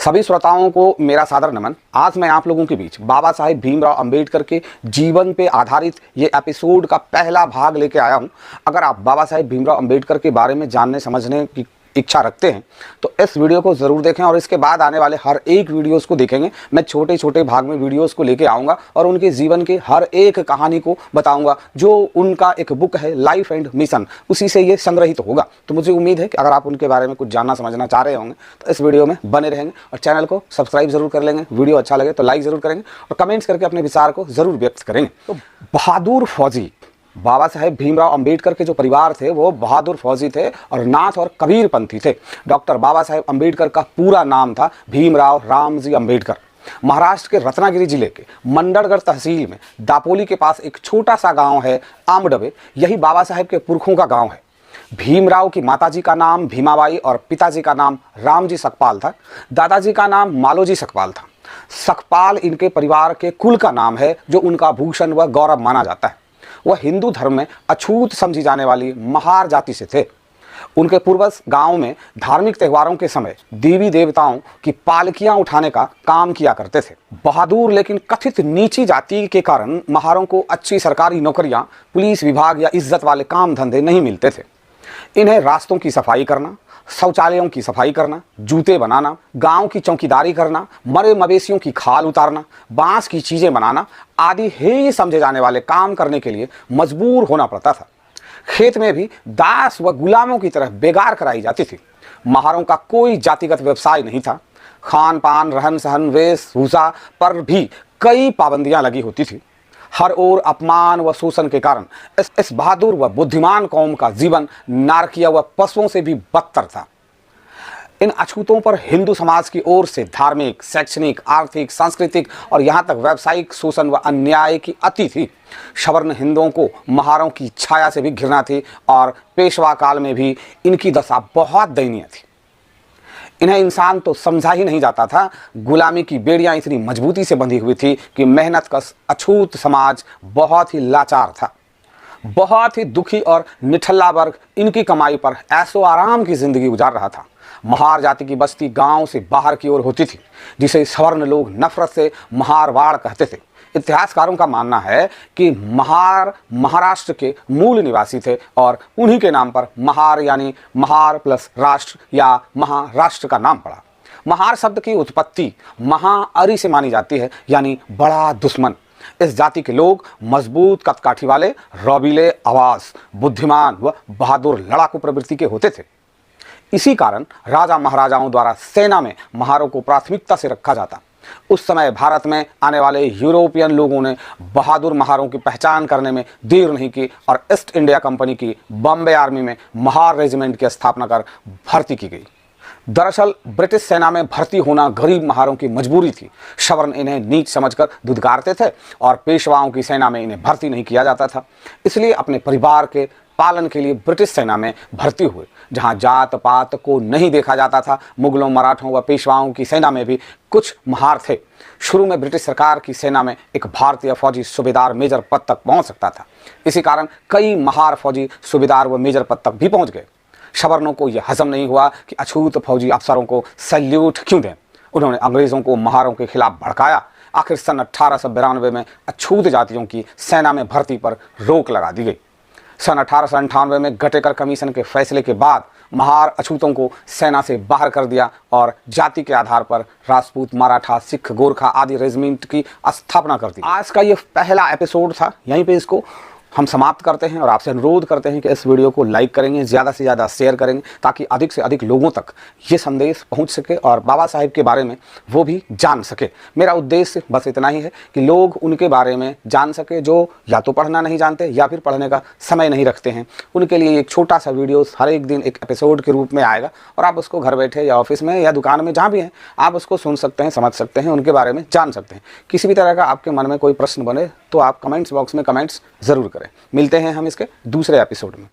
सभी श्रोताओं को मेरा सादर नमन। आज मैं आप लोगों के बीच बाबा साहेब भीमराव अंबेडकर के जीवन पे आधारित ये एपिसोड का पहला भाग लेके आया हूं। अगर आप बाबा साहेब भीमराव अंबेडकर के बारे में जानने समझने की इच्छा रखते हैं तो इस वीडियो को ज़रूर देखें और इसके बाद आने वाले हर एक वीडियोस को देखेंगे। मैं छोटे छोटे भाग में वीडियोस को लेके आऊँगा और उनके जीवन के हर एक कहानी को बताऊँगा। जो उनका एक बुक है लाइफ एंड मिशन, उसी से ये संग्रहित होगा। तो मुझे उम्मीद है कि अगर आप उनके बारे में कुछ जानना समझना चाह रहे होंगे तो इस वीडियो में बने रहेंगे और चैनल को सब्सक्राइब जरूर कर लेंगे। वीडियो अच्छा लगे तो लाइक ज़रूर करेंगे और कमेंट्स करके अपने विचार को ज़रूर व्यक्त करेंगे। तो बहादुर फौजी बाबा साहेब भीमराव अंबेडकर के जो परिवार थे वो बहादुर फौजी थे और नाथ और कबीरपंथी थे। डॉक्टर बाबा साहेब अंबेडकर का पूरा नाम था भीमराव रामजी अंबेडकर। महाराष्ट्र के रत्नागिरी जिले के मंडरगढ़ तहसील में दापोली के पास एक छोटा सा गांव है आमडबे। यही बाबा साहेब के पुरखों का गांव है। भीमराव की माताजी का नाम भीमाबाई और पिताजी का नाम रामजी सकपाल था। दादाजी का नाम मालोजी सकपाल था। सकपाल इनके परिवार के कुल का नाम है जो उनका भूषण व गौरव माना जाता है। वह हिंदू धर्म में अछूत समझी जाने वाली महार जाति से थे। उनके पूर्वज गांव में धार्मिक त्योहारों के समय देवी देवताओं की पालकियां उठाने का काम किया करते थे। बहादुर लेकिन कथित नीची जाति के कारण महारों को अच्छी सरकारी नौकरियां, पुलिस विभाग या इज्जत वाले काम धंधे नहीं मिलते थे। इन्हें रास्तों की सफाई करना, शौचालयों की सफाई करना, जूते बनाना, गांव की चौकीदारी करना, मरे मवेशियों की खाल उतारना, बांस की चीजें बनाना आदि ही समझे जाने वाले काम करने के लिए मजबूर होना पड़ता था। खेत में भी दास व गुलामों की तरह बेगार कराई जाती थी। महारों का कोई जातिगत व्यवसाय नहीं था। खान पान, रहन सहन, वेशभूषा पर भी कई पाबंदियां लगी होती थी। हर ओर अपमान व शोषण के कारण इस बहादुर व बुद्धिमान कौम का जीवन नारकीय व पशुओं से भी बदतर था। इन अछूतों पर हिंदू समाज की ओर से धार्मिक, शैक्षणिक, आर्थिक, सांस्कृतिक और यहाँ तक व्यावसायिक शोषण व अन्याय की अति थी। सवर्ण हिंदुओं को महारों की छाया से भी घृणा थी और पेशवा काल में भी इनकी दशा बहुत दयनीय थी। इन्हें इंसान तो समझा ही नहीं जाता था। गुलामी की बेड़ियां इतनी मजबूती से बंधी हुई थी कि मेहनत कश अछूत समाज बहुत ही लाचार था। बहुत ही दुखी और निठल्ला वर्ग इनकी कमाई पर ऐशो आराम की जिंदगी गुजार रहा था। महार जाति की बस्ती गांव से बाहर की ओर होती थी, जिसे सवर्ण लोग नफरत से महारवाड़ कहते थे। इतिहासकारों का मानना है कि महार महाराष्ट्र के मूल निवासी थे और उन्हीं के नाम पर महार यानी महार प्लस राष्ट्र या महाराष्ट्र का नाम पड़ा। महार शब्द की उत्पत्ति महाअरी से मानी जाती है, यानी बड़ा दुश्मन। इस जाति के लोग मजबूत कदकाठी वाले, रौबीले आवाज, बुद्धिमान व बहादुर लड़ाकू प्रवृत्ति के होते थे। इसी कारण राजा महाराजाओं द्वारा सेना में महारों को प्राथमिकता से रखा जाता। उस समय भारत में आने वाले यूरोपियन लोगों ने बहादुर महारों की पहचान करने में देर नहीं की और ईस्ट इंडिया कंपनी की बॉम्बे आर्मी में महार रेजिमेंट की स्थापना कर भर्ती की गई। दरअसल ब्रिटिश सेना में भर्ती होना गरीब महारों की मजबूरी थी। सवर्ण इन्हें नीच समझकर धुतकारते थे और पेशवाओं की सेना में इन्हें भर्ती नहीं किया जाता था। इसलिए अपने परिवार के पालन के लिए ब्रिटिश सेना में भर्ती हुए, जहां जात पात को नहीं देखा जाता था। मुगलों, मराठों व पेशवाओं की सेना में भी कुछ महार थे। शुरू में ब्रिटिश सरकार की सेना में एक भारतीय फौजी सूबेदार मेजर पद तक पहुंच सकता था। इसी कारण कई महार फौजी सूबेदार व मेजर पद तक भी पहुंच गए। सवर्णों को यह हजम नहीं हुआ कि अछूत फौजी अफसरों को सैल्यूट क्यों दें। उन्होंने अंग्रेजों को महारों के खिलाफ भड़काया। आखिर सन 1892 में अछूत जातियों की सेना में भर्ती पर रोक लगा दी गई। सन 1898 में गटेकर कमीशन के फैसले के बाद महार अछूतों को सेना से बाहर कर दिया और जाति के आधार पर राजपूत, मराठा, सिख, गोरखा आदि रेजिमेंट की स्थापना कर दी। आज का ये पहला एपिसोड था, यहीं पे इसको हम समाप्त करते हैं और आपसे अनुरोध करते हैं कि इस वीडियो को लाइक करेंगे, ज़्यादा से ज़्यादा शेयर करेंगे ताकि अधिक से अधिक लोगों तक ये संदेश पहुंच सके और बाबा साहेब के बारे में वो भी जान सके। मेरा उद्देश्य बस इतना ही है कि लोग उनके बारे में जान सके जो या तो पढ़ना नहीं जानते या फिर पढ़ने का समय नहीं रखते हैं। उनके लिए एक छोटा सा वीडियो हर एक दिन एक एपिसोड के रूप में आएगा और आप उसको घर बैठे या ऑफिस में या दुकान में जहाँ भी हैं आप उसको सुन सकते हैं, समझ सकते हैं, उनके बारे में जान सकते हैं। किसी भी तरह का आपके मन में कोई प्रश्न बने तो आप कमेंट्स बॉक्स में कमेंट्स ज़रूर करें। मिलते हैं हम इसके दूसरे एपिसोड में।